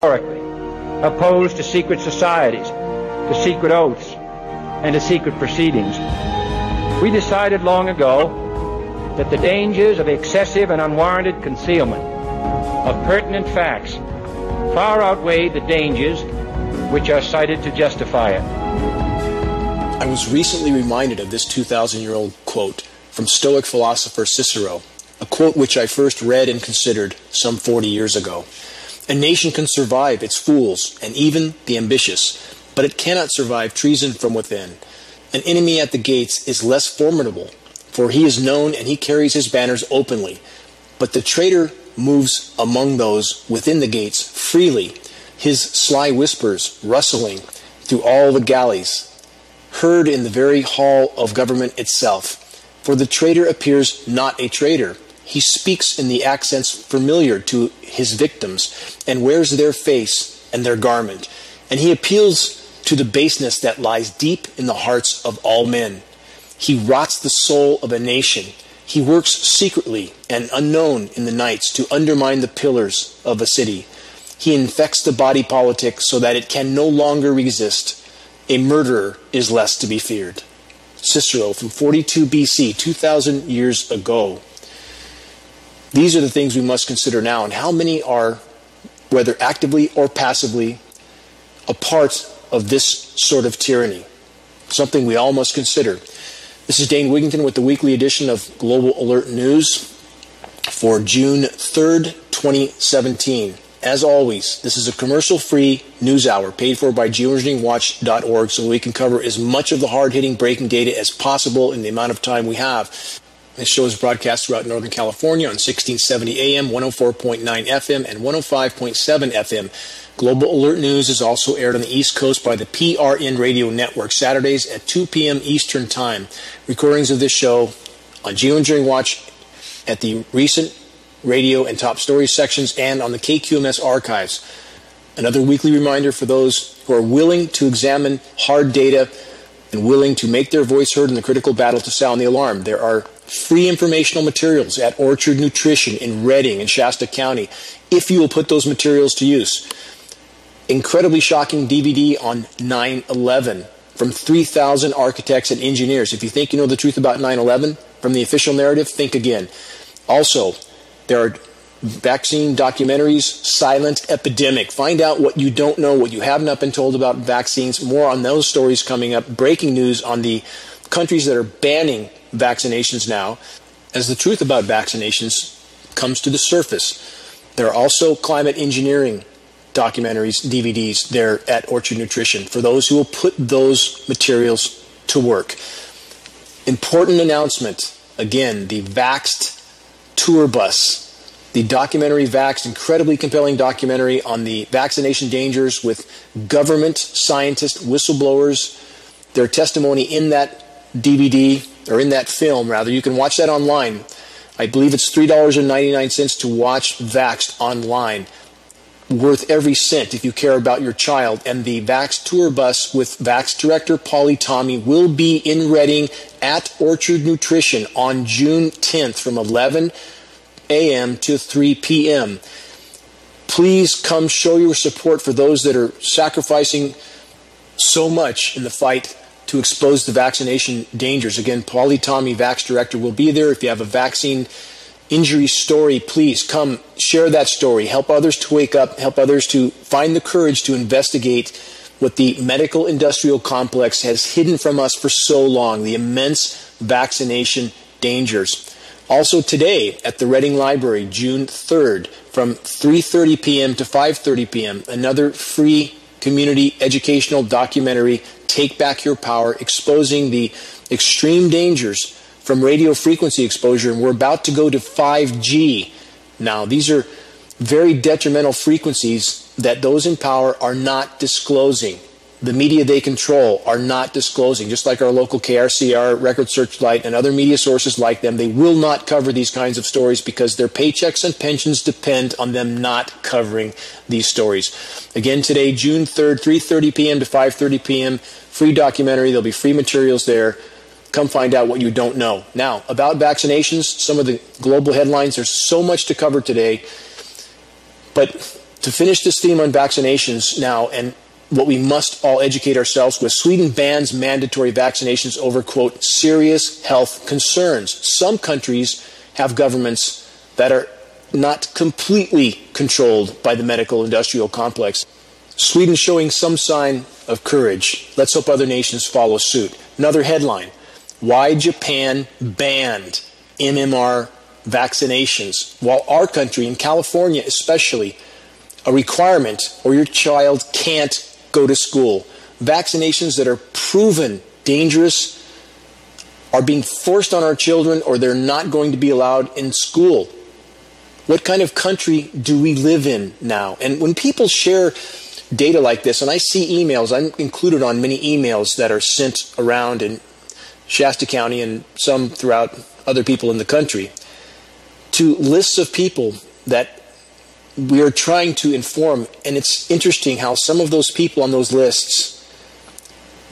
historically opposed to secret societies, to secret oaths, and to secret proceedings. We decided long ago that the dangers of excessive and unwarranted concealment of pertinent facts far outweigh the dangers which are cited to justify it. I was recently reminded of this 2,000-year-old quote from Stoic philosopher Cicero, a quote which I first read and considered some 40 years ago. A nation can survive its fools and even the ambitious, but it cannot survive treason from within. An enemy at the gates is less formidable, for he is known and he carries his banners openly. But the traitor moves among those within the gates freely, his sly whispers rustling through all the galleys, heard in the very hall of government itself. For the traitor appears not a traitor. He speaks in the accents familiar to his victims and wears their face and their garment. And he appeals to the baseness that lies deep in the hearts of all men. He rots the soul of a nation. He works secretly and unknown in the nights to undermine the pillars of a city. He infects the body politic so that it can no longer resist. A murderer is less to be feared. Cicero from 42 BC, 2,000 years ago. These are the things we must consider now, and how many are, whether actively or passively, a part of this sort of tyranny. Something we all must consider. This is Dane Wigington with the weekly edition of Global Alert News for June 3rd, 2017. As always, this is a commercial-free news hour paid for by GeoEngineeringWatch.org so we can cover as much of the hard-hitting breaking data as possible in the amount of time we have. This show is broadcast throughout Northern California on 1670 AM, 104.9 FM, and 105.7 FM. Global Alert News is also aired on the East Coast by the PRN Radio Network, Saturdays at 2 p.m. Eastern Time. Recordings of this show on GeoEngineering Watch at the recent radio and top stories sections and on the KQMS archives. Another weekly reminder for those who are willing to examine hard data and willing to make their voice heard in the critical battle to sound the alarm. There are free informational materials at Orchard Nutrition in Redding and Shasta County, if you will put those materials to use. Incredibly shocking DVD on 9/11 from 3,000 architects and engineers. If you think you know the truth about 9/11 from the official narrative, think again. Also, there are vaccine documentaries, Silent Epidemic. Find out what you don't know, what you have not been told about vaccines. More on those stories coming up. Breaking news on the countries that are banning vaccinations now, as the truth about vaccinations comes to the surface. There are also climate engineering documentaries, DVDs there at Orchard Nutrition for those who will put those materials to work. Important announcement, again, the Vaxxed tour bus. The documentary Vaxxed, incredibly compelling documentary on the vaccination dangers with government scientists, whistleblowers, their testimony in that DVD, or in that film, rather. You can watch that online. I believe it's $3.99 to watch Vaxxed online. Worth every cent if you care about your child. And the Vaxxed tour bus with Vaxxed director Polly Tommy will be in Redding at Orchard Nutrition on June 10th from 11 a.m. to 3 p.m. Please come show your support for those that are sacrificing so much in the fight to expose the vaccination dangers. Again, Polly Tommy, Vax Director, will be there. If you have a vaccine injury story, please come share that story. Help others to wake up. Help others to find the courage to investigate what the medical industrial complex has hidden from us for so long, the immense vaccination dangers. Also today at the Reading Library, June 3rd, from 3:30 p.m. to 5:30 p.m., another free community educational documentary, Take Back Your Power, exposing the extreme dangers from radio frequency exposure. And we're about to go to 5G. Now, these are very detrimental frequencies that those in power are not disclosing. The media they control are not disclosing, just like our local KRCR, Record Searchlight, and other media sources like them. They will not cover these kinds of stories because their paychecks and pensions depend on them not covering these stories. Again, today, June 3rd, 3:30 p.m. to 5:30 p.m., free documentary. There'll be free materials there. Come find out what you don't know. Now, about vaccinations, some of the global headlines. There's so much to cover today, but To finish this theme on vaccinations now, and what we must all educate ourselves with, Sweden bans mandatory vaccinations over, quote, serious health concerns. Some countries have governments that are not completely controlled by the medical industrial complex. Sweden showing some sign of courage. Let's hope other nations follow suit. Another headline: why Japan banned MMR vaccinations, while our country, in California especially, a requirement or your child can't go to school. Vaccinations that are proven dangerous are being forced on our children, or they're not going to be allowed in school. What kind of country do we live in now? And when people share data like this, and I see emails, I'm included on many emails that are sent around in Shasta County and some throughout other people in the country, to lists of people that we are trying to inform. And it's interesting how some of those people on those lists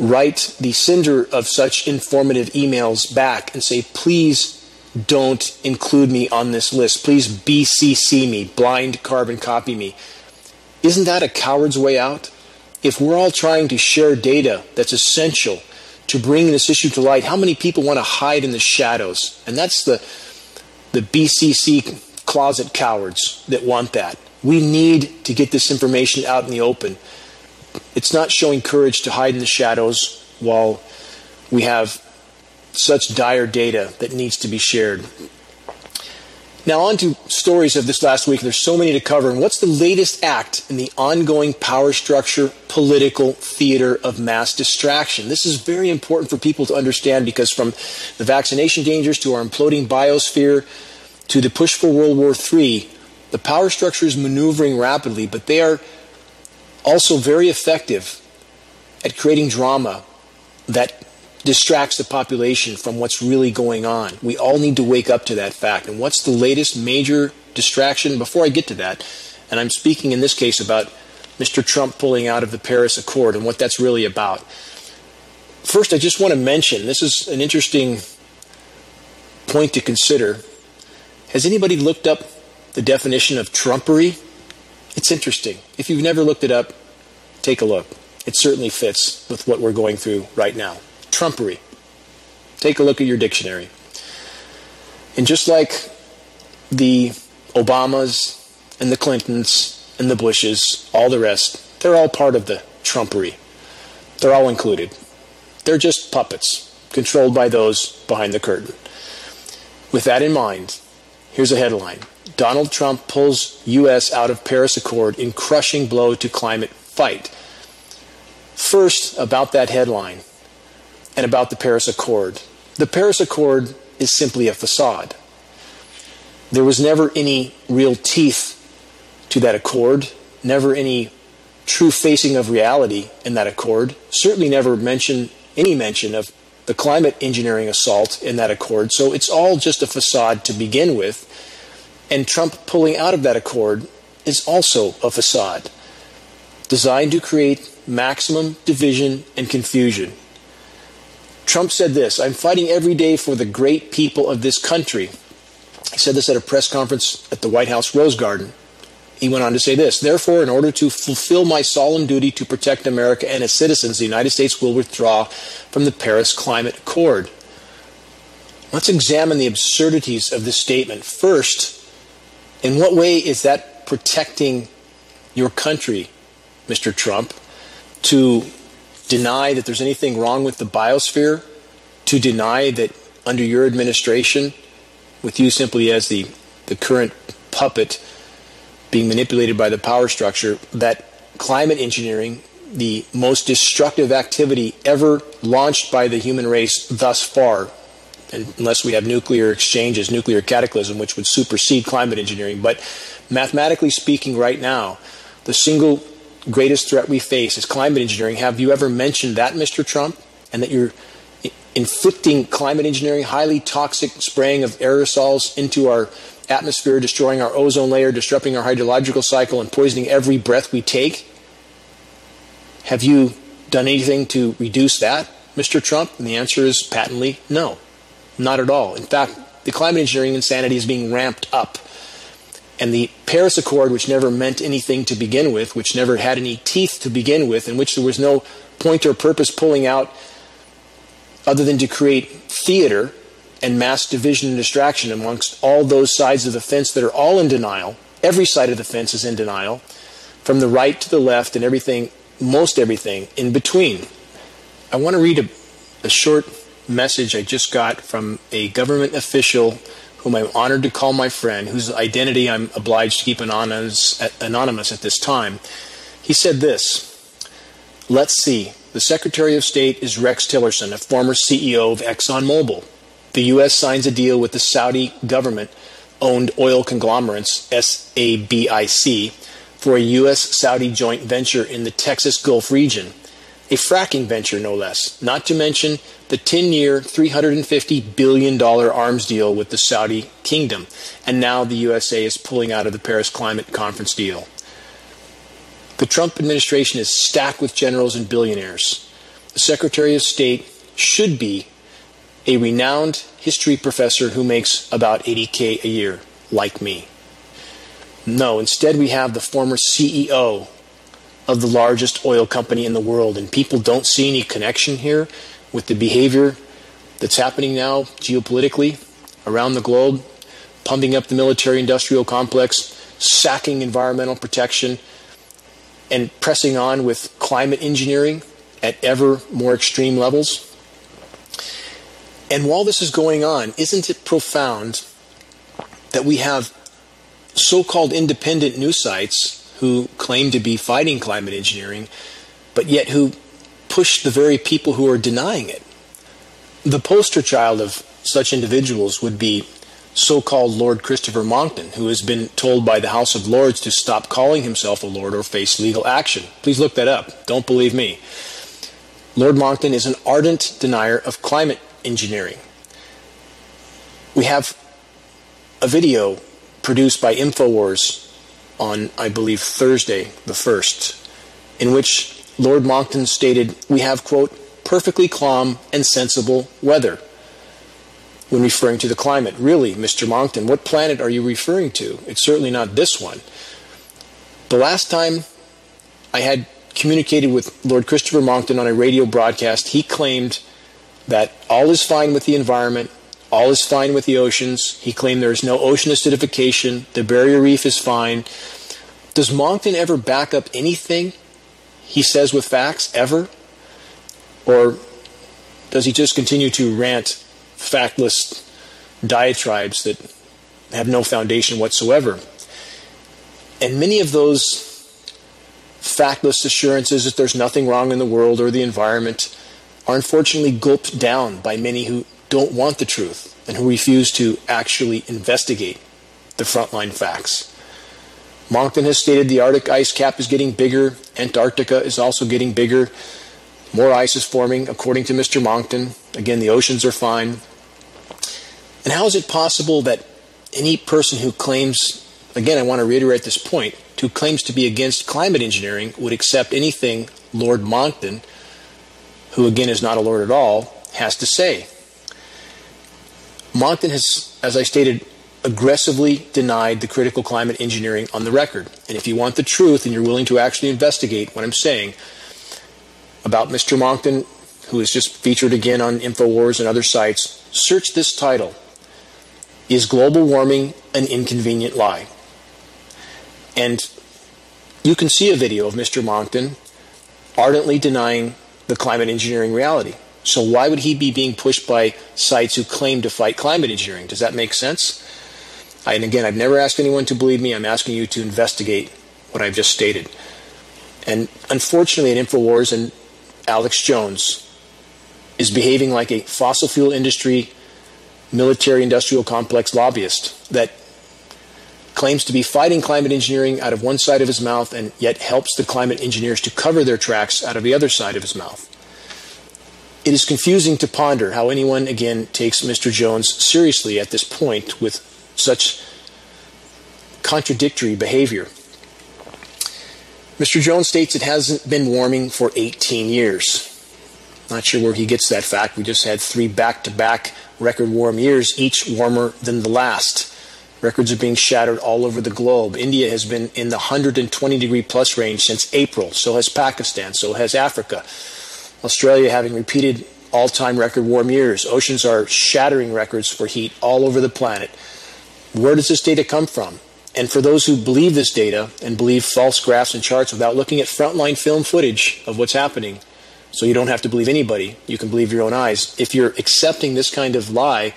write the sender of such informative emails back and say, please don't include me on this list. Please BCC me, blind carbon copy me. Isn't that a coward's way out? If we're all trying to share data that's essential to bring this issue to light, how many people want to hide in the shadows? And that's the BCC closet cowards that want that. We need to get this information out in the open. It's not showing courage to hide in the shadows while we have such dire data that needs to be shared. Now on to stories of this last week. There's so many to cover. And what's the latest act in the ongoing power structure political theater of mass distraction? This is very important for people to understand, because from the vaccination dangers to our imploding biosphere to the push for World War III, the power structure is maneuvering rapidly, but they are also very effective at creating drama that distracts the population from what's really going on. We all need to wake up to that fact. And what's the latest major distraction? Before I get to that, and I'm speaking in this case about Mr. Trump pulling out of the Paris Accord and what that's really about. First, I just want to mention, this is an interesting point to consider. Has anybody looked up the definition of Trumpery? It's interesting. If you've never looked it up, take a look. It certainly fits with what we're going through right now. Trumpery. Take a look at your dictionary. And just like the Obamas and the Clintons and the Bushes, all the rest, they're all part of the Trumpery. They're all included. They're just puppets, controlled by those behind the curtain. With that in mind, here's a headline. Donald Trump pulls U.S. out of Paris Accord in crushing blow to climate fight. First, about that headline and about the Paris Accord. The Paris Accord is simply a facade. There was never any real teeth to that accord, never any true facing of reality in that accord, certainly never any mention of the climate engineering assault in that accord. So it's all just a facade to begin with. And Trump pulling out of that accord is also a facade designed to create maximum division and confusion. Trump said this: "I'm fighting every day for the great people of this country." He said this at a press conference at the White House Rose Garden. He went on to say this: "Therefore, in order to fulfill my solemn duty to protect America and its citizens, the United States will withdraw from the Paris Climate Accord." Let's examine the absurdities of this statement. First, in what way is that protecting your country, Mr. Trump? To deny that there's anything wrong with the biosphere? To deny that under your administration, with you simply as the current puppet being manipulated by the power structure, that climate engineering, the most destructive activity ever launched by the human race thus far, and unless we have nuclear exchanges, nuclear cataclysm, which would supersede climate engineering, but mathematically speaking right now, the single greatest threat we face is climate engineering. Have you ever mentioned that, Mr. Trump? And that you're inflicting climate engineering, highly toxic spraying of aerosols into our atmosphere, destroying our ozone layer, disrupting our hydrological cycle, and poisoning every breath we take? Have you done anything to reduce that, Mr. Trump? And the answer is patently no, not at all. In fact, the climate engineering insanity is being ramped up. And the Paris Accord, which never meant anything to begin with, which never had any teeth to begin with, in which there was no point or purpose pulling out other than to create theater and mass division and distraction amongst all those sides of the fence that are all in denial. Every side of the fence is in denial, from the right to the left and everything, most everything in between. I want to read a short message I just got from a government official whom I'm honored to call my friend, whose identity I'm obliged to keep anonymous at this time. He said this: "Let's see. The Secretary of State is Rex Tillerson, a former CEO of ExxonMobil. The U.S. signs a deal with the Saudi government-owned oil conglomerates, SABIC, for a U.S.-Saudi joint venture in the Texas Gulf region. A fracking venture, no less, not to mention the 10-year, $350 billion arms deal with the Saudi kingdom. And now the USA is pulling out of the Paris Climate Conference deal. The Trump administration is stacked with generals and billionaires. The Secretary of State should be a renowned history professor who makes about $80K a year, like me. No, instead we have the former CEO of the largest oil company in the world, and people don't see any connection here with the behavior that's happening now geopolitically around the globe, pumping up the military-industrial complex, sacking environmental protection, and pressing on with climate engineering at ever more extreme levels. And while this is going on, isn't it profound that we have so-called independent news sites who claim to be fighting climate engineering, but yet who push the very people who are denying it? The poster child of such individuals would be so-called Lord Christopher Monckton, who has been told by the House of Lords to stop calling himself a lord or face legal action. Please look that up. Don't believe me. Lord Monckton is an ardent denier of climate engineering. We have a video produced by InfoWars on, I believe, Thursday the 1st, in which Lord Monckton stated, "We have, quote, perfectly calm and sensible weather," when referring to the climate. Really, Mr. Monckton, what planet are you referring to? It's certainly not this one. The last time I had communicated with Lord Christopher Monckton on a radio broadcast, he claimed that all is fine with the environment, all is fine with the oceans. He claimed there is no ocean acidification, the barrier reef is fine. Does Monckton ever back up anything he says with facts, ever? Or does he just continue to rant factless diatribes that have no foundation whatsoever? And many of those factless assurances that there's nothing wrong in the world or the environment are unfortunately gulped down by many who don't want the truth and who refuse to actually investigate the frontline facts. Monckton has stated the Arctic ice cap is getting bigger, Antarctica is also getting bigger, more ice is forming, according to Mr. Monckton. Again, the oceans are fine. And how is it possible that any person who claims, again, I want to reiterate this point, who claims to be against climate engineering would accept anything Lord Monckton, who again is not a lord at all, has to say? Monckton has, as I stated, aggressively denied the critical climate engineering on the record. And if you want the truth and you're willing to actually investigate what I'm saying about Mr. Monckton, who is just featured again on InfoWars and other sites, search this title: "Is Global Warming an Inconvenient Lie?" And you can see a video of Mr. Monckton ardently denying the climate engineering reality. So why would he be being pushed by sites who claim to fight climate engineering? Does that make sense? And again, I've never asked anyone to believe me. I'm asking you to investigate what I've just stated. And unfortunately, at InfoWars, and Alex Jones is behaving like a fossil fuel industry, military-industrial complex lobbyist that claims to be fighting climate engineering out of one side of his mouth and yet helps the climate engineers to cover their tracks out of the other side of his mouth. It is confusing to ponder how anyone, again, takes Mr. Jones seriously at this point with such contradictory behavior. Mr. Jones states it hasn't been warming for 18 years. Not sure where he gets that fact. We just had 3 back-to-back record warm years, each warmer than the last. Records are being shattered all over the globe. India has been in the 120-degree plus range since April. So has Pakistan. So has Africa. Australia having repeated all-time record warm years. Oceans are shattering records for heat all over the planet. Where does this data come from? And for those who believe this data and believe false graphs and charts without looking at frontline film footage of what's happening, so you don't have to believe anybody, you can believe your own eyes. If you're accepting this kind of lie,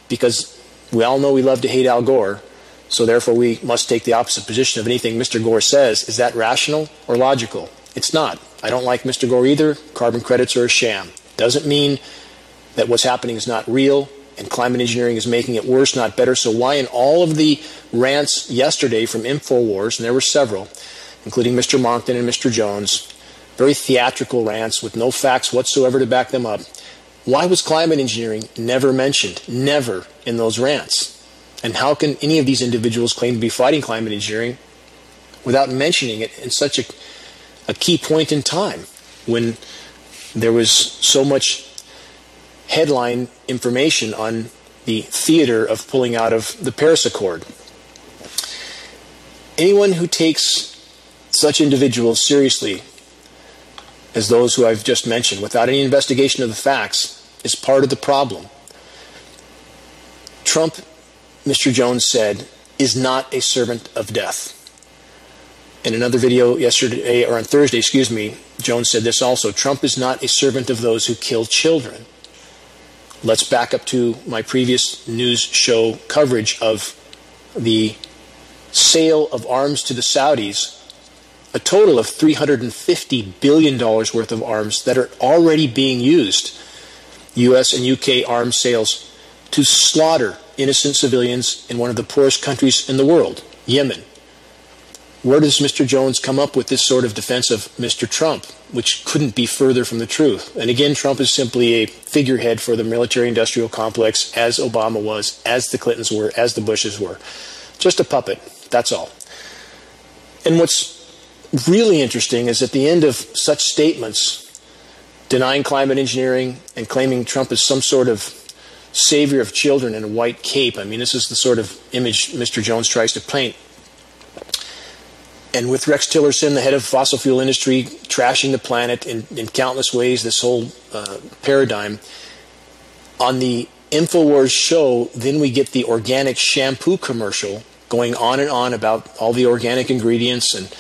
because we all know we love to hate Al Gore, so therefore we must take the opposite position of anything Mr. Gore says, is that rational or logical? It's not. I don't like Mr. Gore either. Carbon credits are a sham. Doesn't mean that what's happening is not real, and climate engineering is making it worse, not better. So why in all of the rants yesterday from InfoWars, and there were several, including Mr. Monckton and Mr. Jones, very theatrical rants with no facts whatsoever to back them up, why was climate engineering never mentioned? Never in those rants. And how can any of these individuals claim to be fighting climate engineering without mentioning it in such a key point in time when there was so much headline information on the theater of pulling out of the Paris Accord? Anyone who takes such individuals seriously as those who I've just mentioned without any investigation of the facts is part of the problem. Trump, Mr. Jones said, is not a servant of death. In another video yesterday, or on Thursday, Jones said this also. Trump is not a servant of those who kill children. Let's back up to my previous news show coverage of the sale of arms to the Saudis, a total of $350 billion worth of arms that are already being used, U.S. and U.K. arms sales, to slaughter innocent civilians in one of the poorest countries in the world, Yemen. Where does Mr. Jones come up with this sort of defense of Mr. Trump, which couldn't be further from the truth? And again, Trump is simply a figurehead for the military-industrial complex, as Obama was, as the Clintons were, as the Bushes were. Just a puppet, that's all. And what's really interesting is at the end of such statements, denying climate engineering and claiming Trump as some sort of savior of children in a white cape. I mean, this is the sort of image Mr. Jones tries to paint. And with Rex Tillerson, the head of fossil fuel industry, trashing the planet in countless ways, this whole paradigm, on the InfoWars show, then we get the organic shampoo commercial going on and on about all the organic ingredients, and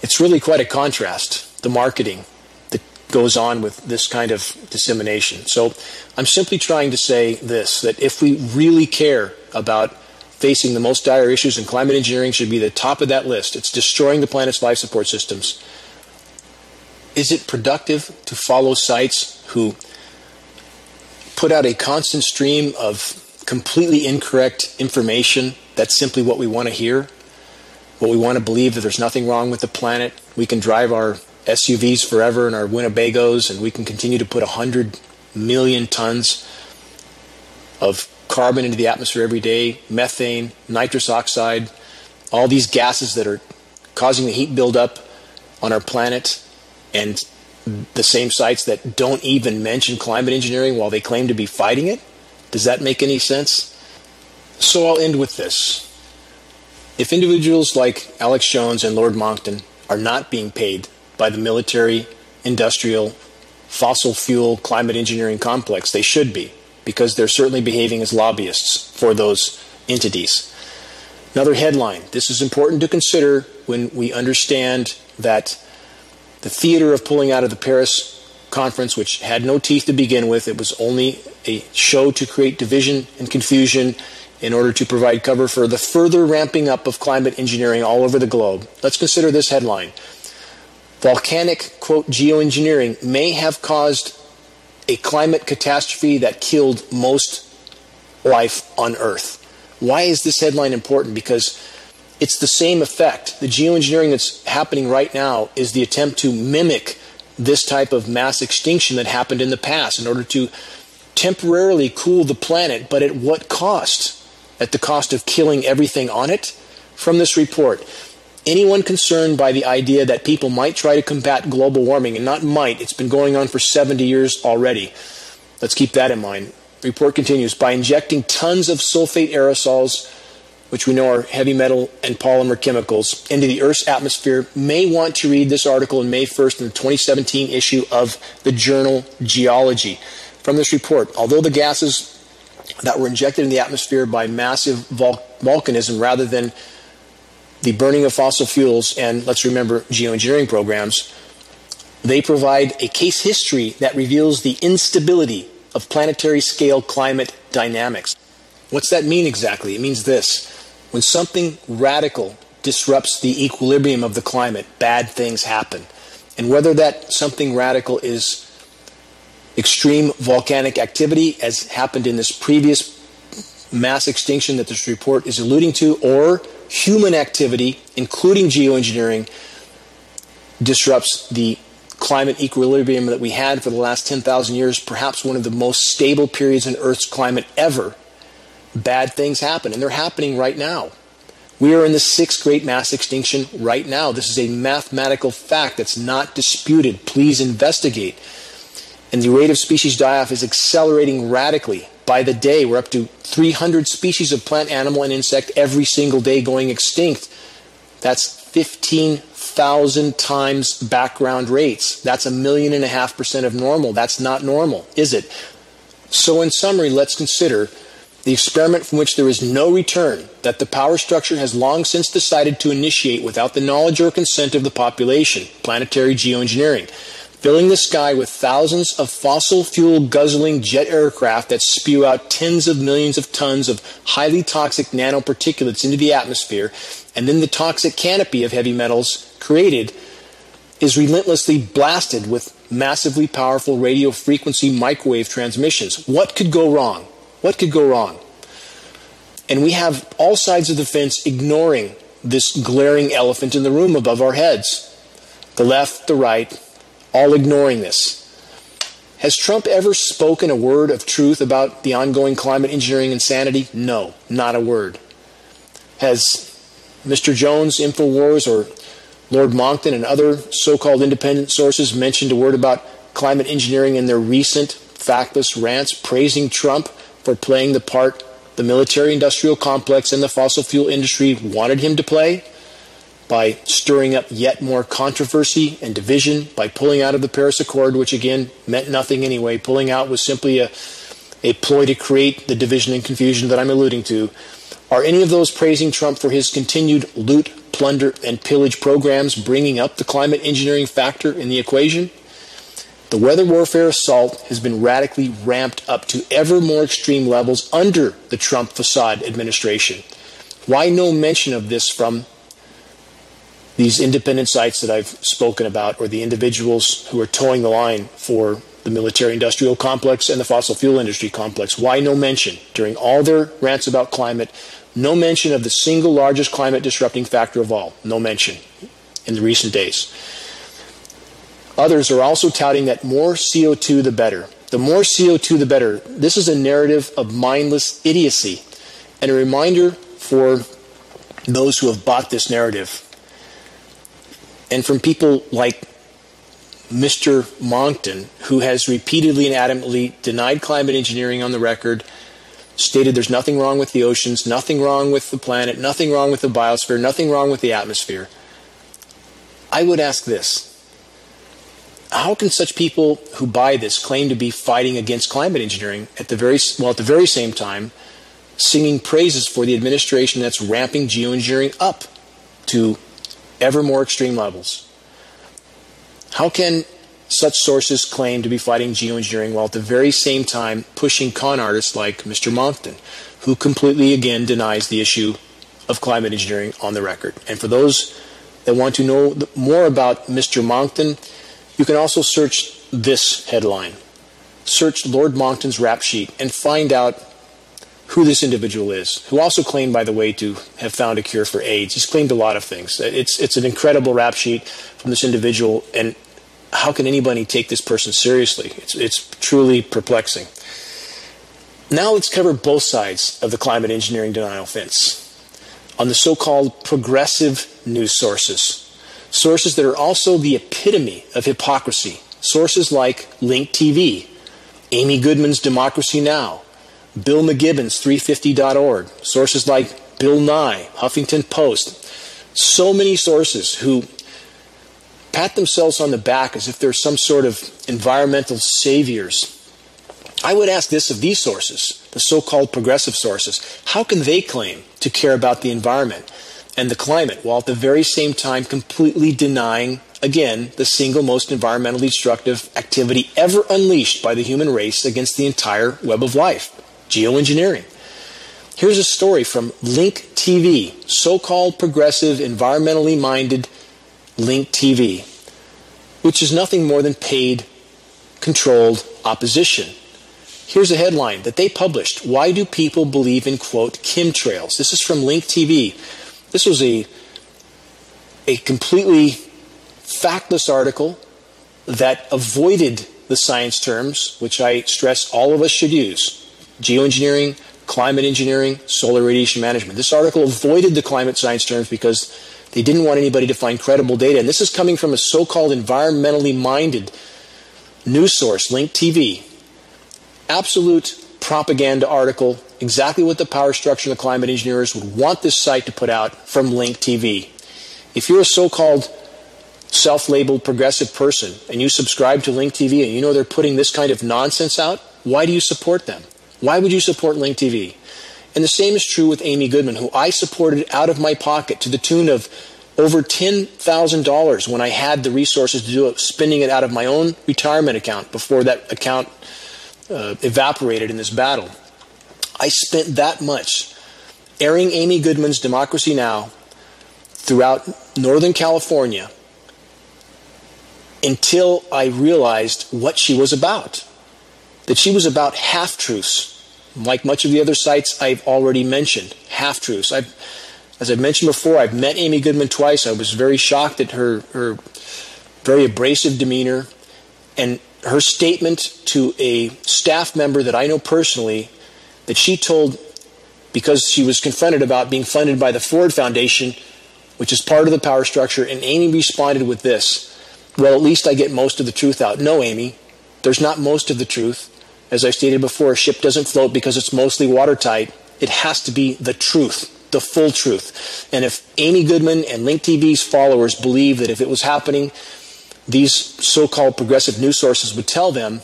it's really quite a contrast, the marketing that goes on with this kind of dissemination. So I'm simply trying to say this, that if we really care about facing the most dire issues, and climate engineering should be the top of that list. It's destroying the planet's life support systems. Is it productive to follow sites who put out a constant stream of completely incorrect information that's simply what we want to hear? What we want to believe, that there's nothing wrong with the planet. We can drive our SUVs forever and our Winnebagos, and we can continue to put 100 million tons of carbon into the atmosphere every day, methane, nitrous oxide, all these gases that are causing the heat buildup on our planet, and the same sites that don't even mention climate engineering while they claim to be fighting it? Does that make any sense? So I'll end with this. If individuals like Alex Jones and Lord Monckton are not being paid by the military, industrial, fossil fuel, climate engineering complex, they should be, because they're certainly behaving as lobbyists for those entities. Another headline. This is important to consider when we understand that the theater of pulling out of the Paris conference, which had no teeth to begin with, it was only a show to create division and confusion in order to provide cover for the further ramping up of climate engineering all over the globe. Let's consider this headline. Volcanic, quote, geoengineering may have caused a climate catastrophe that killed most life on Earth. Why is this headline important? Because it's the same effect. The geoengineering that's happening right now is the attempt to mimic this type of mass extinction that happened in the past in order to temporarily cool the planet, but at what cost? At the cost of killing everything on it? From this report, anyone concerned by the idea that people might try to combat global warming, and not might, it's been going on for 70 years already. Let's keep that in mind. The report continues, by injecting tons of sulfate aerosols which we know are heavy metal and polymer chemicals, into the Earth's atmosphere may want to read this article in May 1st in the 2017 issue of the journal Geology. From this report, although the gases that were injected in the atmosphere by massive volcanism rather than the burning of fossil fuels and, let's remember, geoengineering programs, they provide a case history that reveals the instability of planetary scale climate dynamics. What's that mean exactly? It means this. When something radical disrupts the equilibrium of the climate, bad things happen. And whether that something radical is extreme volcanic activity, as happened in this previous mass extinction that this report is alluding to, or human activity, including geoengineering, disrupts the climate equilibrium that we had for the last 10,000 years, perhaps one of the most stable periods in Earth's climate ever, bad things happen, and they're happening right now. We are in the 6th great mass extinction right now. This is a mathematical fact that's not disputed. Please investigate. And the rate of species die-off is accelerating radically. By the day, we're up to 300 species of plant, animal, and insect every single day going extinct. That's 15,000 times background rates. That's 1.5 million of normal. That's not normal, is it? So in summary, let's consider the experiment from which there is no return, that the power structure has long since decided to initiate without the knowledge or consent of the population, planetary geoengineering, filling the sky with thousands of fossil fuel guzzling jet aircraft that spew out tens of millions of tons of highly toxic nanoparticulates into the atmosphere, and then the toxic canopy of heavy metals created is relentlessly blasted with massively powerful radio frequency microwave transmissions. What could go wrong? What could go wrong? And we have all sides of the fence ignoring this glaring elephant in the room above our heads. The left, the right, all ignoring this. Has Trump ever spoken a word of truth about the ongoing climate engineering insanity? No, not a word. Has Mr. Jones, InfoWars, or Lord Monckton and other so-called independent sources mentioned a word about climate engineering in their recent factless rants praising Trump for playing the part the military-industrial complex and the fossil fuel industry wanted him to play, by stirring up yet more controversy and division, by pulling out of the Paris Accord, which again meant nothing anyway? Pulling out was simply a ploy to create the division and confusion that I'm alluding to. Are any of those praising Trump for his continued loot, plunder, and pillage programs bringing up the climate engineering factor in the equation? The weather warfare assault has been radically ramped up to ever more extreme levels under the Trump facade administration. Why no mention of this from these independent sites that I've spoken about, or the individuals who are towing the line for the military-industrial complex and the fossil fuel industry complex? Why no mention, during all their rants about climate, no mention of the single largest climate-disrupting factor of all? No mention in the recent days. Others are also touting that more CO2 the better. The more CO2 the better. This is a narrative of mindless idiocy, and a reminder for those who have bought this narrative. And from people like Mr. Monckton, who has repeatedly and adamantly denied climate engineering on the record, stated there's nothing wrong with the oceans, nothing wrong with the planet, nothing wrong with the biosphere, nothing wrong with the atmosphere. I would ask this. How can such people who buy this claim to be fighting against climate engineering at the very same time singing praises for the administration that's ramping geoengineering up to ever more extreme levels? How can such sources claim to be fighting geoengineering while at the very same time pushing con artists like Mr. Monckton, who completely again denies the issue of climate engineering on the record? And for those that want to know more about Mr. Monckton, you can also search this headline. Search Lord Monckton's rap sheet and find out who this individual is, who also claimed, by the way, to have found a cure for AIDS. He's claimed a lot of things. It's an incredible rap sheet from this individual, and how can anybody take this person seriously? It's truly perplexing. Now let's cover both sides of the climate engineering denial fence. On the so-called progressive news sources. Sources that are also the epitome of hypocrisy. Sources like Link TV, Amy Goodman's Democracy Now!, Bill McGibbon's 350.org. Sources like Bill Nye, Huffington Post. So many sources who pat themselves on the back as if they're some sort of environmental saviors. I would ask this of these sources, the so-called progressive sources. How can they claim to care about the environment and the climate while at the very same time completely denying, again, the single most environmentally destructive activity ever unleashed by the human race against the entire web of life, geoengineering? Here's a story from Link TV, so-called progressive, environmentally minded Link TV, which is nothing more than paid, controlled opposition. Here's a headline that they published. Why do people believe in, quote, chemtrails? This is from Link TV. This was a completely factless article that avoided the science terms, which I stress all of us should use. Geoengineering, climate engineering, solar radiation management. This article avoided the climate science terms because they didn't want anybody to find credible data. And this is coming from a so-called environmentally minded news source, Link TV. Absolute propaganda article, exactly what the power structure and the climate engineers would want this site to put out from Link TV. If you're a so-called self-labeled progressive person and you subscribe to Link TV and you know they're putting this kind of nonsense out, why do you support them? Why would you support Link TV? And the same is true with Amy Goodman, who I supported out of my pocket to the tune of over $10,000 when I had the resources to do it, spending it out of my own retirement account before that account evaporated in this battle. I spent that much airing Amy Goodman's Democracy Now! Throughout Northern California until I realized what she was about. That she was about half-truths. Like much of the other sites I've already mentioned, half-truths. As I've mentioned before, I've met Amy Goodman twice. I was very shocked at her very abrasive demeanor and her statement to a staff member that I know personally that she told, because she was confronted about being funded by the Ford Foundation, which is part of the power structure, and Amy responded with this: well, at least I get most of the truth out. No, Amy, there's not most of the truth. As I stated before, a ship doesn't float because it's mostly watertight. It has to be the truth, the full truth. And if Amy Goodman and Link TV's followers believe that if it was happening, these so-called progressive news sources would tell them,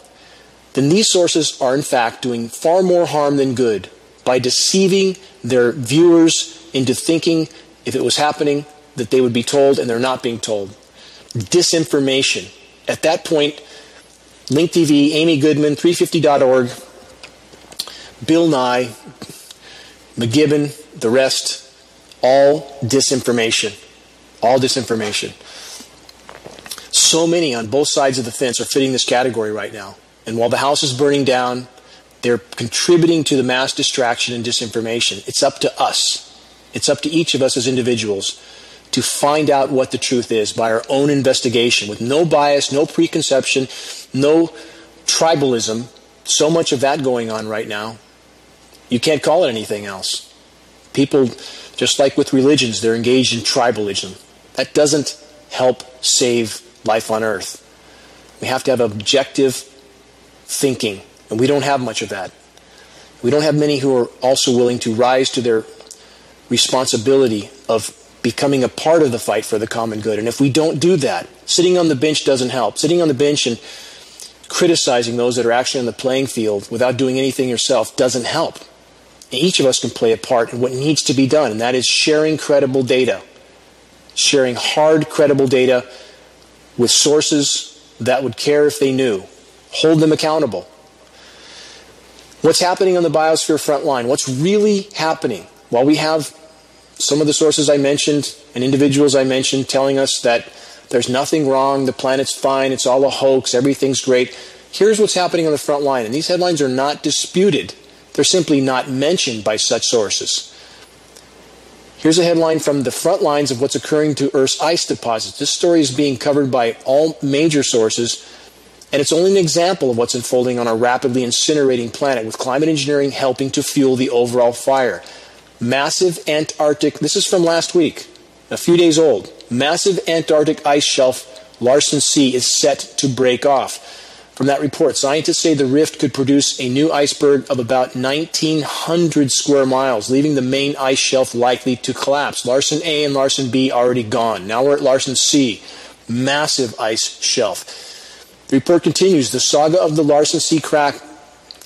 then these sources are in fact doing far more harm than good by deceiving their viewers into thinking if it was happening that they would be told, and they're not being told. Disinformation. At that point, Link TV, Amy Goodman, 350.org, Bill Nye, McGibbon, the rest, all disinformation. All disinformation. So many on both sides of the fence are fitting this category right now. And while the house is burning down, they're contributing to the mass distraction and disinformation. It's up to us. It's up to each of us as individuals to find out what the truth is by our own investigation, with no bias, no preconception, no tribalism. So much of that going on right now. You can't call it anything else. People, just like with religions, they're engaged in tribalism. That doesn't help save life on Earth. We have to have objective thinking, and we don't have much of that. We don't have many who are also willing to rise to their responsibility of becoming a part of the fight for the common good. And if we don't do that, sitting on the bench doesn't help. Sitting on the bench and criticizing those that are actually on the playing field without doing anything yourself doesn't help. And each of us can play a part in what needs to be done, and that is sharing credible data. Sharing hard, credible data with sources that would care if they knew. Hold them accountable. What's happening on the biosphere front line? What's really happening? While we have some of the sources I mentioned and individuals I mentioned telling us that there's nothing wrong, the planet's fine, it's all a hoax, everything's great. Here's what's happening on the front line, and these headlines are not disputed. They're simply not mentioned by such sources. Here's a headline from the front lines of what's occurring to Earth's ice deposits. This story is being covered by all major sources, and it's only an example of what's unfolding on our rapidly incinerating planet, with climate engineering helping to fuel the overall fire. Massive Antarctic, this is from last week, a few days old. Massive Antarctic ice shelf, Larsen C, is set to break off. From that report, scientists say the rift could produce a new iceberg of about 1,900 square miles, leaving the main ice shelf likely to collapse. Larsen A and Larsen B already gone. Now we're at Larsen C, massive ice shelf. The report continues, the saga of the Larsen C crack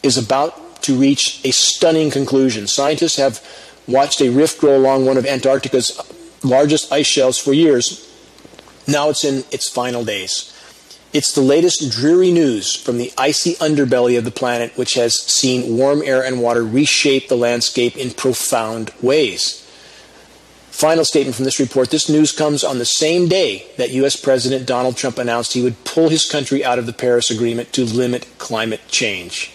is about to reach a stunning conclusion. Scientists have watched a rift grow along one of Antarctica's largest ice shelves for years. Now it's in its final days. It's the latest dreary news from the icy underbelly of the planet, which has seen warm air and water reshape the landscape in profound ways. Final statement from this report. This news comes on the same day that U.S. President Donald Trump announced he would pull his country out of the Paris Agreement to limit climate change.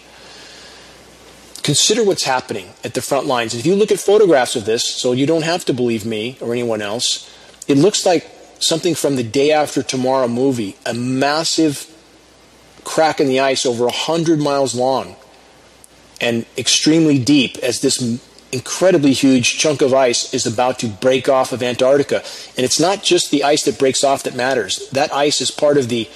Consider what's happening at the front lines. If you look at photographs of this, so you don't have to believe me or anyone else, it looks like something from the Day After Tomorrow movie, a massive crack in the ice over 100 miles long and extremely deep as this incredibly huge chunk of ice is about to break off of Antarctica. And it's not just the ice that breaks off that matters. That ice is part of the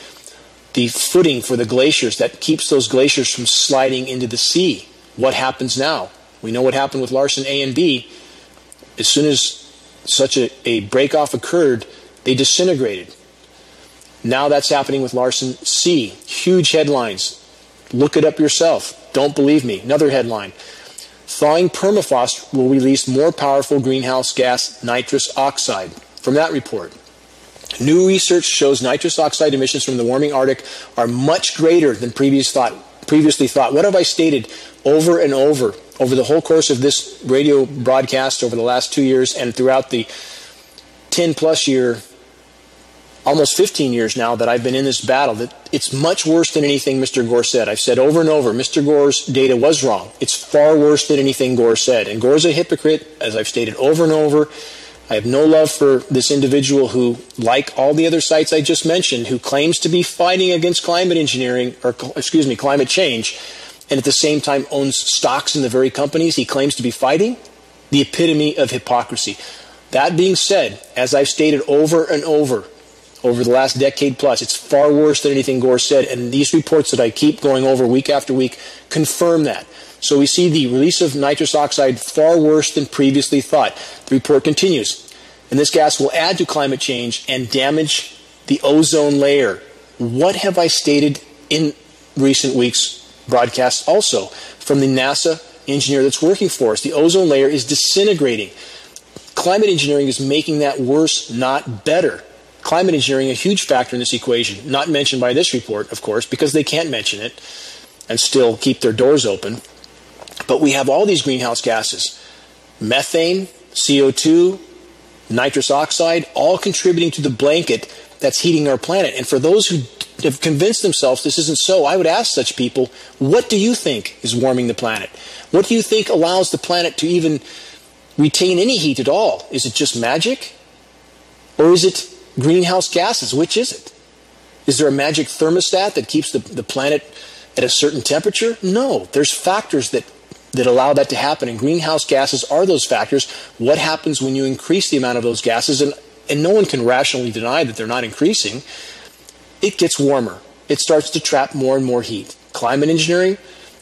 footing for the glaciers that keeps those glaciers from sliding into the sea. What happens now? We know what happened with Larsen A and B. As soon as such a break-off occurred, they disintegrated. Now that's happening with Larsen C. Huge headlines. Look it up yourself. Don't believe me. Another headline. Thawing permafrost will release more powerful greenhouse gas nitrous oxide. From that report. New research shows nitrous oxide emissions from the warming Arctic are much greater than previously thought. What have I stated over and over the whole course of this radio broadcast over the last 2 years and throughout the 10-plus year, almost 15 years now that I've been in this battle, that it's much worse than anything Mr. Gore said. I've said over and over, Mr. Gore's data was wrong. It's far worse than anything Gore said. And Gore's a hypocrite, as I've stated over and over. I have no love for this individual who, like all the other sites I just mentioned, who claims to be fighting against climate engineering, or climate change, and at the same time owns stocks in the very companies he claims to be fighting. The epitome of hypocrisy. That being said, as I've stated over and over the last decade plus, it's far worse than anything Gore said, and these reports that I keep going over week after week confirm that. So we see the release of nitrous oxide far worse than previously thought. The report continues, and this gas will add to climate change and damage the ozone layer. What have I stated in recent weeks' broadcasts also from the NASA engineer that's working for us? The ozone layer is disintegrating. Climate engineering is making that worse, not better. Climate engineering, a huge factor in this equation, not mentioned by this report, of course, because they can't mention it and still keep their doors open. But we have all these greenhouse gases, methane, CO2, nitrous oxide, all contributing to the blanket that's heating our planet. And for those who have convinced themselves this isn't so, I would ask such people, what do you think is warming the planet? What do you think allows the planet to even retain any heat at all? Is it just magic? Or is it greenhouse gases? Which is it? Is there a magic thermostat that keeps the planet at a certain temperature? No. There's factors that allow that to happen, and greenhouse gases are those factors. What happens when you increase the amount of those gases? And no one can rationally deny that they're not increasing. It gets warmer. It starts to trap more and more heat. Climate engineering,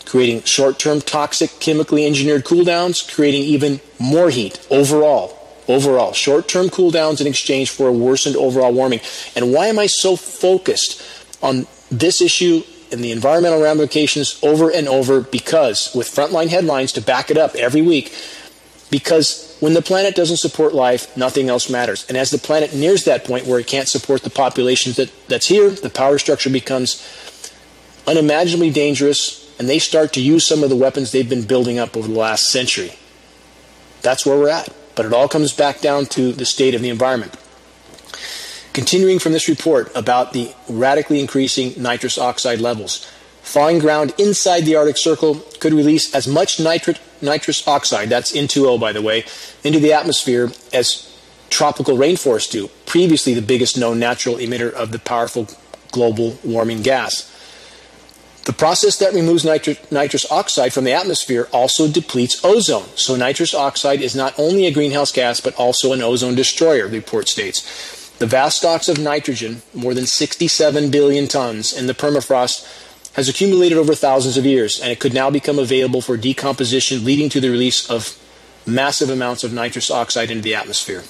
creating short-term toxic chemically engineered cooldowns, creating even more heat overall. Short-term cooldowns in exchange for a worsened overall warming. And why am I so focused on this issue and the environmental ramifications over and over? Because, with frontline headlines to back it up every week, because when the planet doesn't support life, nothing else matters. And as the planet nears that point where it can't support the population that's here, the power structure becomes unimaginably dangerous, and they start to use some of the weapons they've been building up over the last century. That's where we're at. But it all comes back down to the state of the environment. Continuing from this report about the radically increasing nitrous oxide levels, thawing ground inside the Arctic Circle could release as much nitrous oxide, that's N2O by the way, into the atmosphere as tropical rainforests do, previously the biggest known natural emitter of the powerful global warming gas. The process that removes nitrous oxide from the atmosphere also depletes ozone. So nitrous oxide is not only a greenhouse gas, but also an ozone destroyer, the report states. The vast stocks of nitrogen, more than 67 billion tons in the permafrost, has accumulated over thousands of years, and it could now become available for decomposition, leading to the release of massive amounts of nitrous oxide into the atmosphere.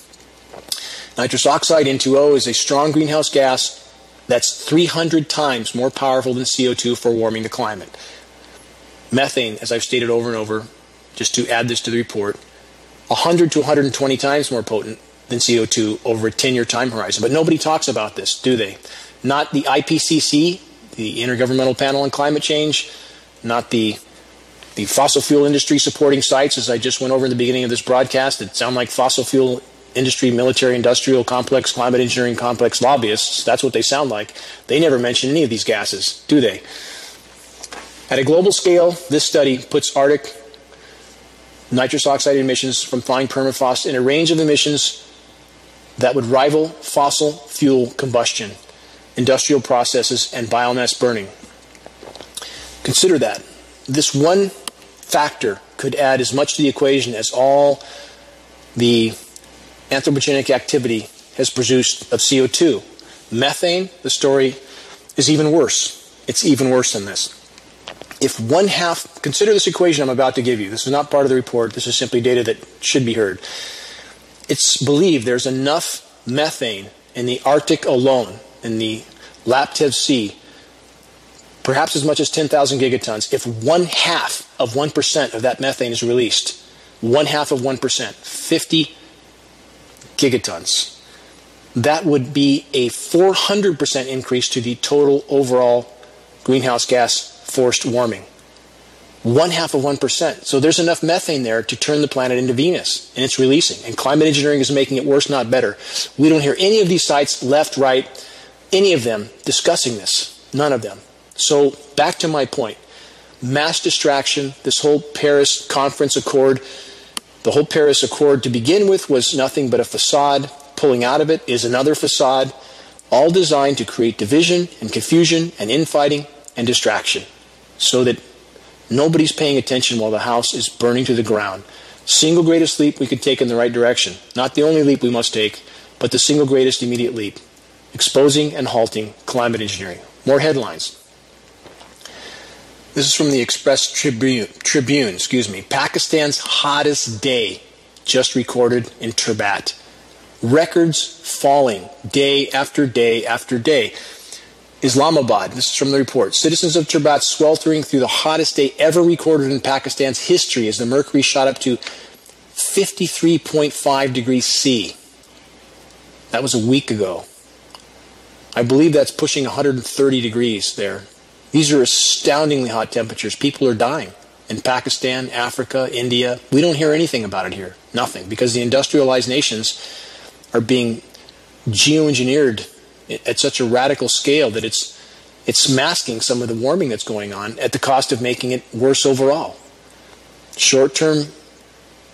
Nitrous oxide, N2O, is a strong greenhouse gas that's 300 times more powerful than CO2 for warming the climate. Methane, as I've stated over and over, just to add this to the report, 100 to 120 times more potent than CO2 over a 10-year time horizon. But nobody talks about this, do they? Not the IPCC, the Intergovernmental Panel on Climate Change, not the fossil fuel industry supporting sites, as I just went over in the beginning of this broadcast, that sound like fossil fuel industry, military, industrial complex, climate engineering complex lobbyists. That's what they sound like. They never mention any of these gases, do they? At a global scale, this study puts Arctic nitrous oxide emissions from flying permafrost in a range of emissions that would rival fossil fuel combustion, industrial processes, and biomass burning. Consider that. This one factor could add as much to the equation as all the anthropogenic activity has produced of CO2. Methane, the story is even worse. It's even worse than this. If one half, consider this equation I'm about to give you. This is not part of the report. This is simply data that should be heard. It's believed there's enough methane in the Arctic alone, in the Laptev Sea, perhaps as much as 10,000 gigatons. If 1/2 of that methane is released, 1/2, 50 gigatons, that would be a 400% increase to the total overall greenhouse gas forced warming. 1/2. So there's enough methane there to turn the planet into Venus, and it's releasing. And climate engineering is making it worse, not better. We don't hear any of these sites, left, right, any of them discussing this. None of them. So back to my point. Mass distraction, this whole Paris Conference Accord, the whole Paris Accord to begin with was nothing but a facade. Pulling out of it is another facade, all designed to create division and confusion and infighting and distraction, so that nobody's paying attention while the house is burning to the ground. Single greatest leap we could take in the right direction. Not the only leap we must take, but the single greatest immediate leap. Exposing and halting climate engineering. More headlines. This is from the Express Tribune. Pakistan's hottest day just recorded in Terbat. Records falling day after day after day. Islamabad, this is from the report. Citizens of Terbat sweltering through the hottest day ever recorded in Pakistan's history as the mercury shot up to 53.5 degrees C. That was a week ago. I believe that's pushing 130 degrees there. These are astoundingly hot temperatures. People are dying in Pakistan, Africa, India. We don't hear anything about it here. Nothing. Because the industrialized nations are being geoengineered at such a radical scale that it's masking some of the warming that's going on at the cost of making it worse overall. Short-term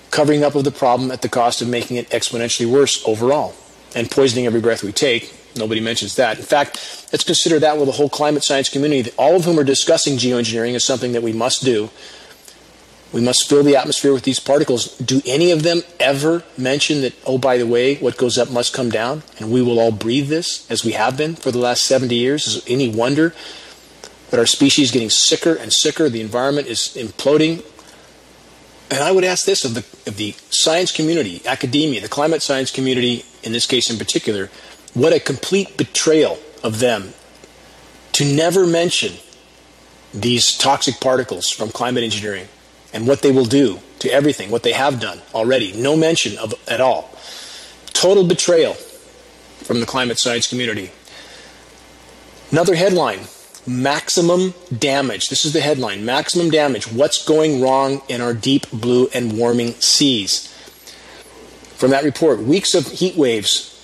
covering up of the problem at the cost of making it exponentially worse overall and poisoning every breath we take. Nobody mentions that. In fact, let's consider that with the whole climate science community, all of whom are discussing geoengineering as something that we must do. We must fill the atmosphere with these particles. Do any of them ever mention that, oh, by the way, what goes up must come down, and we will all breathe this, as we have been for the last 70 years? Is it any wonder that our species is getting sicker and sicker, the environment is imploding? And I would ask this of the science community, academia, the climate science community, in this case in particular, what a complete betrayal of them to never mention these toxic particles from climate engineering and what they will do to everything, what they have done already. No mention of at all. Total betrayal from the climate science community. Another headline, maximum damage. This is the headline, maximum damage. What's going wrong in our deep blue and warming seas? From that report, weeks of heat waves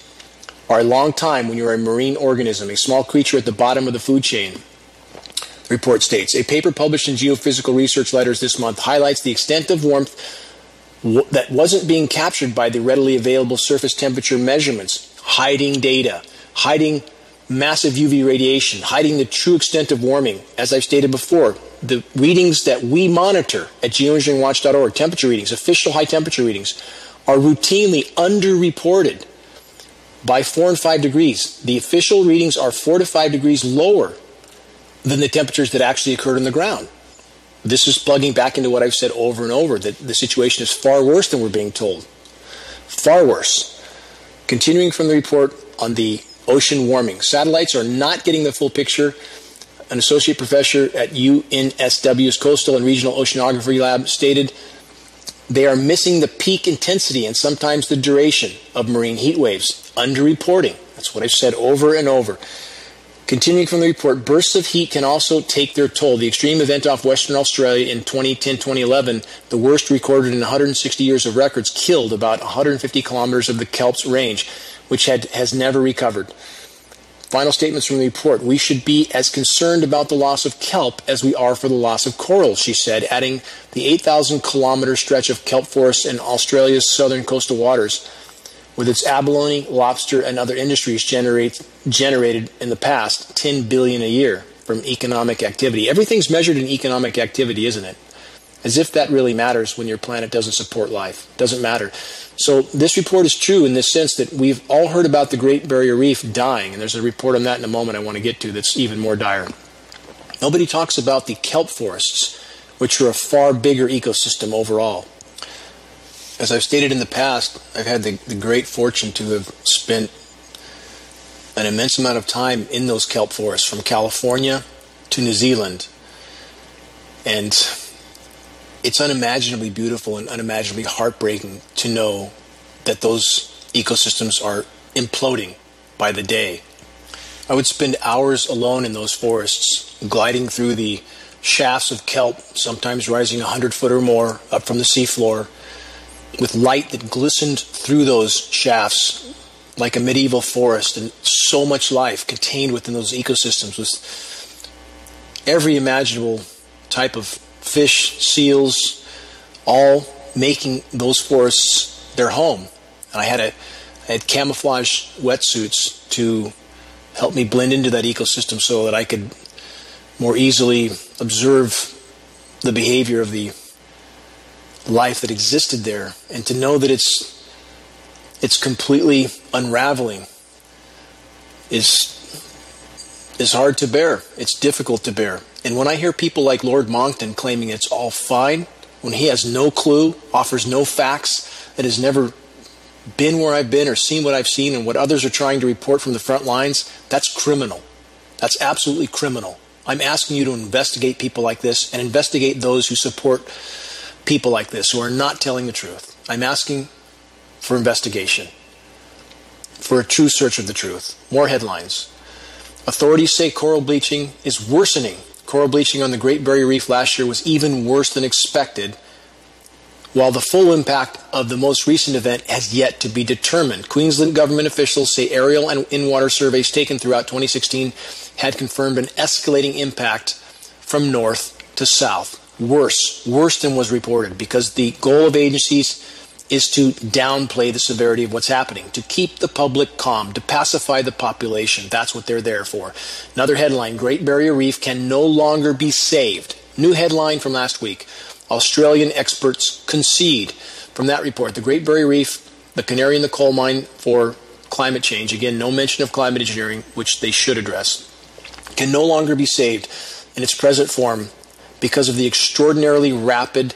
are a long time when you're a marine organism, a small creature at the bottom of the food chain. The report states, a paper published in Geophysical Research Letters this month highlights the extent of warmth that wasn't being captured by the readily available surface temperature measurements, hiding data, hiding massive UV radiation, hiding the true extent of warming. As I've stated before, the readings that we monitor at geoengineeringwatch.org, temperature readings, official high temperature readings, are routinely underreported by 4 and 5 degrees. The official readings are 4 to 5 degrees lower than the temperatures that actually occurred on the ground. This is plugging back into what I've said over and over, that the situation is far worse than we're being told. Far worse. Continuing from the report on the ocean warming, satellites are not getting the full picture. An associate professor at UNSW's Coastal and Regional Oceanography Lab stated they are missing the peak intensity and sometimes the duration of marine heat waves. Underreporting. That's what I've said over and over. Continuing from the report, bursts of heat can also take their toll. The extreme event off Western Australia in 2010-2011, the worst recorded in 160 years of records, killed about 150 kilometers of the kelp's range, which has never recovered. Final statements from the report. We should be as concerned about the loss of kelp as we are for the loss of coral, she said, adding the 8,000-kilometer stretch of kelp forests in Australia's southern coastal waters, with its abalone, lobster, and other industries generated in the past $10 billion a year from economic activity. Everything's measured in economic activity, isn't it? As if that really matters when your planet doesn't support life. It doesn't matter. So this report is true in this sense that we've all heard about the Great Barrier Reef dying, and there's a report on that in a moment I want to get to that's even more dire. Nobody talks about the kelp forests, which are a far bigger ecosystem overall. As I've stated in the past, I've had the great fortune to have spent an immense amount of time in those kelp forests, from California to New Zealand. And it's unimaginably beautiful and unimaginably heartbreaking to know that those ecosystems are imploding by the day. I would spend hours alone in those forests, gliding through the shafts of kelp, sometimes rising 100 foot or more up from the seafloor, with light that glistened through those shafts like a medieval forest, and so much life contained within those ecosystems, with every imaginable type of fish, seals, all making those forests their home. And I had camouflage wetsuits to help me blend into that ecosystem so that I could more easily observe the behavior of the life that existed there, and to know that it's completely unraveling is hard to bear. It's difficult to bear. And when I hear people like Lord Monckton claiming it's all fine, when he has no clue, offers no facts, that has never been where I've been or seen what I've seen and what others are trying to report from the front lines, that's criminal. That's absolutely criminal. I'm asking you to investigate people like this and investigate those who support people like this who are not telling the truth. I'm asking for investigation, for a true search of the truth. More headlines. Authorities say coral bleaching is worsening. Coral bleaching on the Great Barrier Reef last year was even worse than expected, while the full impact of the most recent event has yet to be determined. Queensland government officials say aerial and in-water surveys taken throughout 2016 had confirmed an escalating impact from north to south. Worse than was reported, because the goal of agencies is to downplay the severity of what's happening, to keep the public calm, to pacify the population. That's what they're there for. Another headline, Great Barrier Reef can no longer be saved. New headline from last week. Australian experts concede. From that report, the Great Barrier Reef, the canary in the coal mine for climate change, again, no mention of climate engineering, which they should address, can no longer be saved in its present form because of the extraordinarily rapid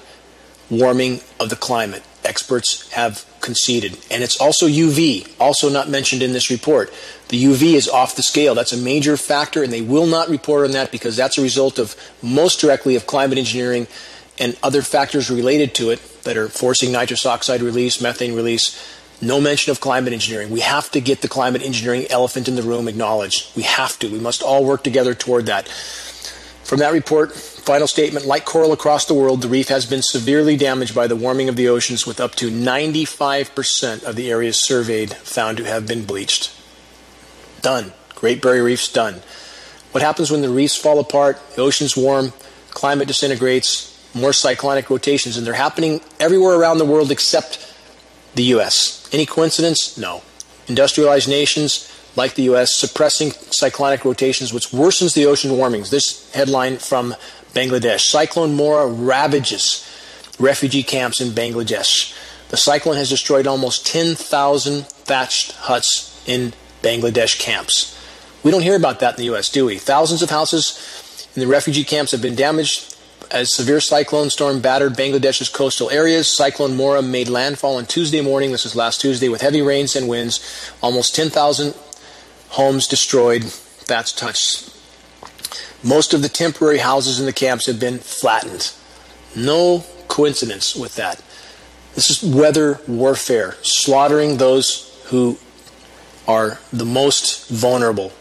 warming of the climate. Experts have conceded. And it's also UV, also not mentioned in this report. The UV is off the scale. That's a major factor, and they will not report on that because that's a result of, most directly, of climate engineering and other factors related to it that are forcing nitrous oxide release, methane release. No mention of climate engineering. We have to get the climate engineering elephant in the room acknowledged. We have to. We must all work together toward that. From that report, final statement, like coral across the world, the reef has been severely damaged by the warming of the oceans, with up to 95% of the areas surveyed found to have been bleached. Done. Great Barrier Reef's done. What happens when the reefs fall apart, the oceans warm, climate disintegrates, more cyclonic rotations, and they're happening everywhere around the world except the U.S. Any coincidence? No. Industrialized nations like the U.S. suppressing cyclonic rotations, which worsens the ocean warmings. This headline from Bangladesh. Cyclone Mora ravages refugee camps in Bangladesh. The cyclone has destroyed almost 10,000 thatched huts in Bangladesh camps. We don't hear about that in the U.S., do we? Thousands of houses in the refugee camps have been damaged as severe cyclone storm battered Bangladesh's coastal areas. Cyclone Mora made landfall on Tuesday morning, this is last Tuesday, with heavy rains and winds. Almost 10,000 homes destroyed. That's touched. Most of the temporary houses in the camps have been flattened. No coincidence with that. This is weather warfare, slaughtering those who are the most vulnerable.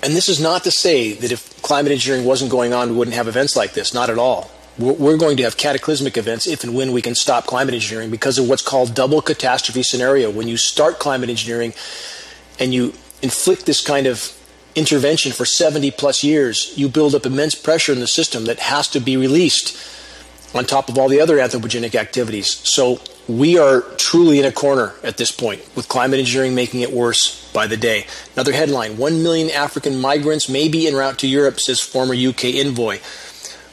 And this is not to say that if climate engineering wasn't going on, we wouldn't have events like this. Not at all. We're going to have cataclysmic events if and when we can stop climate engineering because of what's called double catastrophe scenario. When you start climate engineering and you inflict this kind of intervention for 70 plus years, you build up immense pressure in the system that has to be released on top of all the other anthropogenic activities. So we are truly in a corner at this point, with climate engineering making it worse by the day. Another headline, 1 million African migrants may be en route to Europe, says former UK envoy.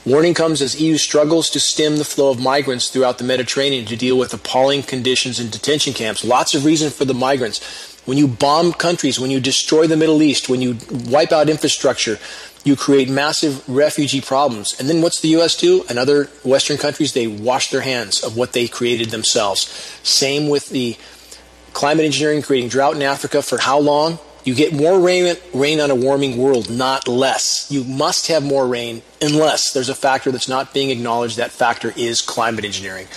Warning comes as EU struggles to stem the flow of migrants throughout the Mediterranean to deal with appalling conditions in detention camps. Lots of reason for the migrants. When you bomb countries, when you destroy the Middle East, when you wipe out infrastructure, you create massive refugee problems. And then what's the U.S. do? And other Western countries, they wash their hands of what they created themselves. Same with the climate engineering, creating drought in Africa. For how long? You get more rain on a warming world, not less. You must have more rain unless there's a factor that's not being acknowledged. That factor is climate engineering.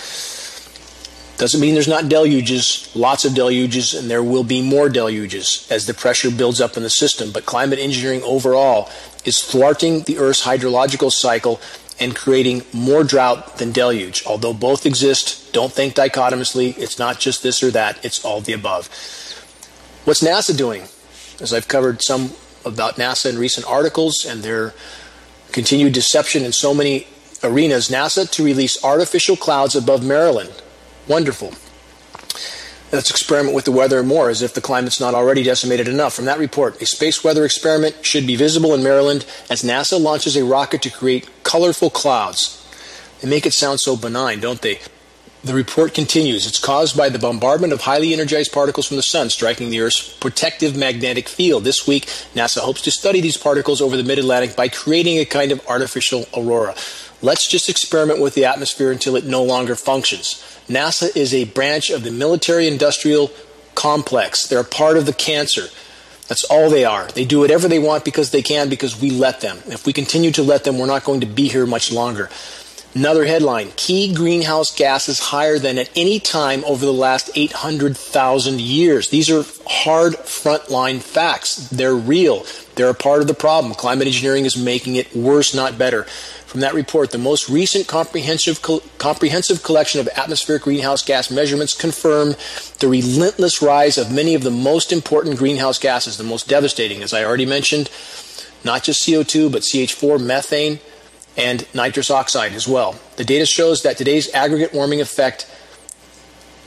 Doesn't mean there's not deluges, lots of deluges, and there will be more deluges as the pressure builds up in the system. But climate engineering overall is thwarting the Earth's hydrological cycle and creating more drought than deluge. Although both exist, don't think dichotomously. It's not just this or that. It's all the above. What's NASA doing? As I've covered some about NASA in recent articles and their continued deception in so many arenas, NASA to release artificial clouds above Maryland. Wonderful. Let's experiment with the weather more, as if the climate's not already decimated enough. From that report, a space weather experiment should be visible in Maryland as NASA launches a rocket to create colorful clouds. They make it sound so benign, don't they? The report continues. It's caused by the bombardment of highly energized particles from the sun striking the Earth's protective magnetic field. This week, NASA hopes to study these particles over the mid-Atlantic by creating a kind of artificial aurora. Let's just experiment with the atmosphere until it no longer functions. NASA is a branch of the military-industrial complex. They're a part of the cancer. That's all they are. They do whatever they want because they can, because we let them. If we continue to let them, we're not going to be here much longer. Another headline, key greenhouse gases higher than at any time over the last 800,000 years. These are hard frontline facts. They're real. They're a part of the problem. Climate engineering is making it worse, not better. From that report, the most recent comprehensive collection of atmospheric greenhouse gas measurements confirm the relentless rise of many of the most important greenhouse gases, the most devastating, as I already mentioned, not just CO2, but CH4, methane, and nitrous oxide as well. The data shows that today's aggregate warming effect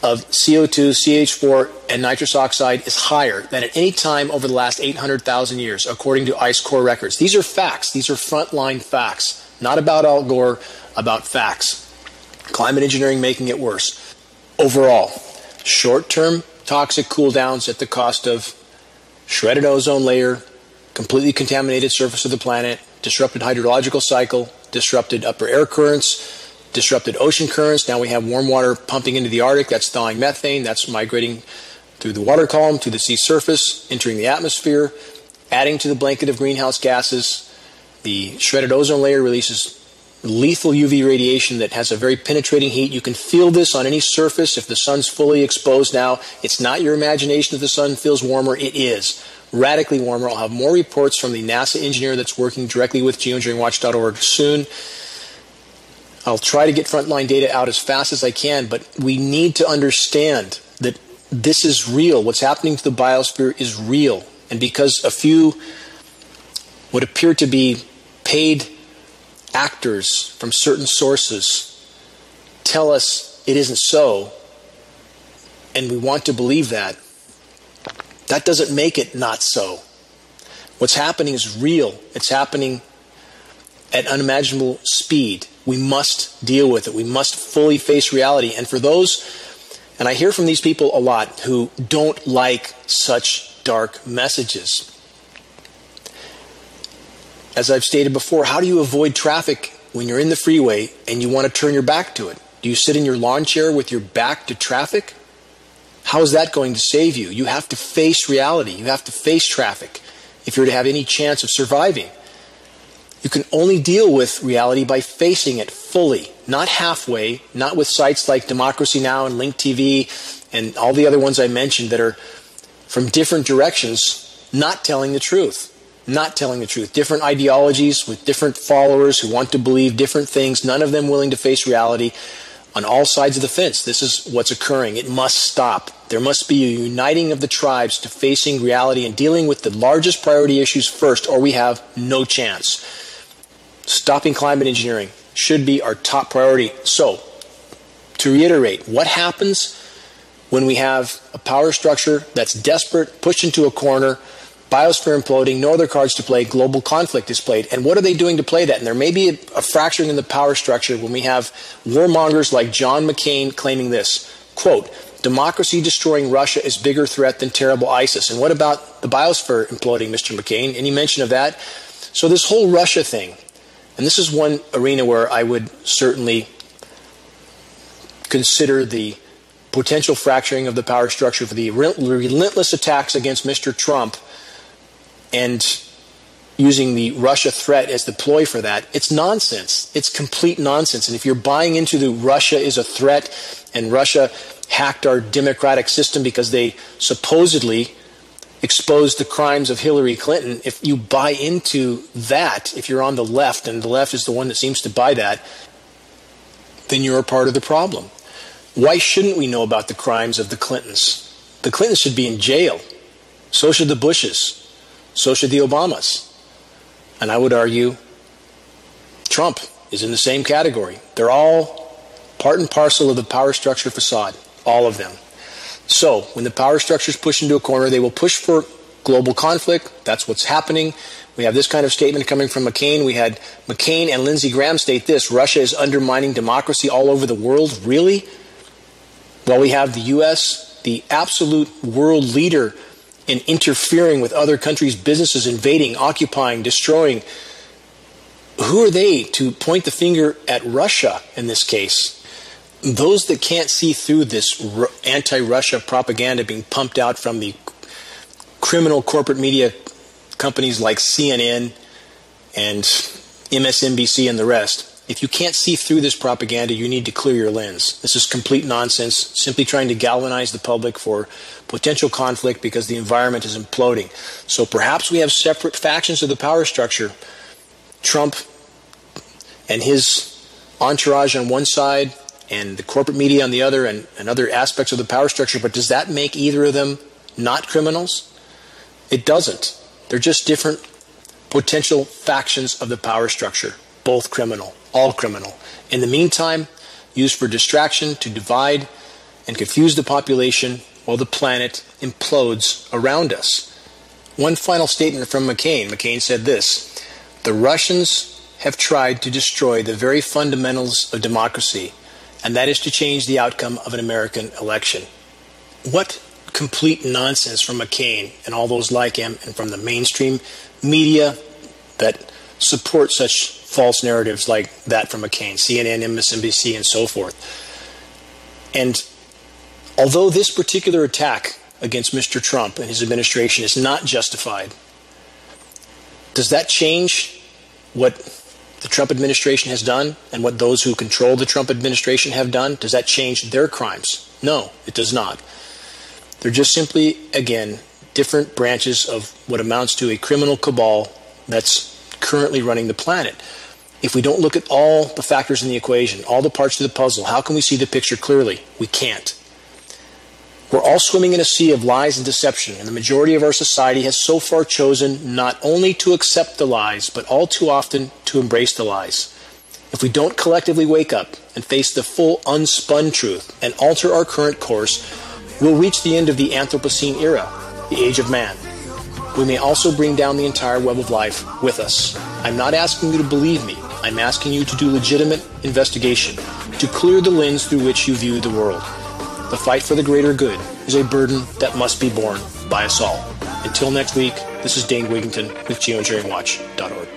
of CO2, CH4, and nitrous oxide is higher than at any time over the last 800,000 years, according to ICE core records. These are facts. These are frontline facts. Not about Al Gore, about facts. Climate engineering making it worse. Overall, short-term toxic cool-downs at the cost of shredded ozone layer, completely contaminated surface of the planet, disrupted hydrological cycle, disrupted upper air currents, disrupted ocean currents. Now we have warm water pumping into the Arctic. That's thawing methane. That's migrating through the water column to the sea surface, entering the atmosphere, adding to the blanket of greenhouse gases. The shredded ozone layer releases lethal UV radiation that has a very penetrating heat. You can feel this on any surface if the sun's fully exposed now. It's not your imagination that the sun feels warmer. It is radically warmer. I'll have more reports from the NASA engineer that's working directly with GeoEngineeringWatch.org soon. I'll try to get frontline data out as fast as I can, but we need to understand that this is real. What's happening to the biosphere is real. And because a few what appear to be paid actors from certain sources tell us it isn't so, and we want to believe that, that doesn't make it not so. What's happening is real. It's happening at unimaginable speed. We must deal with it. We must fully face reality. And for those, and I hear from these people a lot, who don't like such dark messages, as I've stated before, how do you avoid traffic when you're in the freeway and you want to turn your back to it? Do you sit in your lawn chair with your back to traffic? How is that going to save you? You have to face reality. You have to face traffic if you're to have any chance of surviving. You can only deal with reality by facing it fully, not halfway, not with sites like Democracy Now! And Link TV and all the other ones I mentioned that are from different directions, not telling the truth. Not telling the truth. Different ideologies with different followers who want to believe different things, none of them willing to face reality on all sides of the fence. This is what's occurring. It must stop. There must be a uniting of the tribes to facing reality and dealing with the largest priority issues first, or we have no chance. Stopping climate engineering should be our top priority. So, to reiterate, what happens when we have a power structure that's desperate, pushed into a corner, biosphere imploding, no other cards to play, global conflict is played? And what are they doing to play that? And there may be a fracturing in the power structure when we have warmongers like John McCain claiming this, quote, democracy destroying Russia is bigger threat than terrible ISIS. And what about the biosphere imploding, Mr. McCain? Any mention of that? So this whole Russia thing, and this is one arena where I would certainly consider the potential fracturing of the power structure for the relentless attacks against Mr. Trump and using the Russia threat as the ploy for that. It's nonsense. It's complete nonsense. And if you're buying into the Russia is a threat and Russia hacked our democratic system because they supposedly exposed the crimes of Hillary Clinton, if you buy into that, if you're on the left, and the left is the one that seems to buy that, then you're a part of the problem. Why shouldn't we know about the crimes of the Clintons? The Clintons should be in jail. So should the Bushes. So should the Obamas. And I would argue Trump is in the same category. They're all part and parcel of the power structure facade, all of them. So, when the power structure is pushed into a corner, they will push for global conflict. That's what's happening. We have this kind of statement coming from McCain. We had McCain and Lindsey Graham state this: Russia is undermining democracy all over the world. Really? While we have the U.S., the absolute world leader in interfering with other countries' businesses, invading, occupying, destroying. Who are they to point the finger at Russia in this case? Those that can't see through this anti-Russia propaganda being pumped out from the criminal corporate media companies like CNN and MSNBC and the rest, if you can't see through this propaganda, you need to clear your lens. This is complete nonsense, simply trying to galvanize the public for potential conflict because the environment is imploding. So perhaps we have separate factions of the power structure. Trump and his entourage on one side, and the corporate media on the other, and other aspects of the power structure. But does that make either of them not criminals? It doesn't. They're just different potential factions of the power structure. Both criminal, all criminal. In the meantime, used for distraction to divide and confuse the population while the planet implodes around us. One final statement from McCain. McCain said this: the Russians have tried to destroy the very fundamentals of democracy, and that is to change the outcome of an American election. What complete nonsense from McCain and all those like him, and from the mainstream media that support such false narratives like that from McCain, CNN, MSNBC, and so forth. And although this particular attack against Mr. Trump and his administration is not justified, does that change what the Trump administration has done and what those who control the Trump administration have done? Does that change their crimes? No, it does not. They're just simply, again, different branches of what amounts to a criminal cabal that's currently running the planet. If we don't look at all the factors in the equation, all the parts of the puzzle, how can we see the picture clearly? We can't. We're all swimming in a sea of lies and deception, and the majority of our society has so far chosen not only to accept the lies, but all too often to embrace the lies. If we don't collectively wake up and face the full unspun truth and alter our current course, we'll reach the end of the Anthropocene era, the age of man. We may also bring down the entire web of life with us. I'm not asking you to believe me. I'm asking you to do legitimate investigation, to clear the lens through which you view the world. The fight for the greater good is a burden that must be borne by us all. Until next week, this is Dane Wigington with GeoEngineeringWatch.org.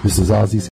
This is Ozzy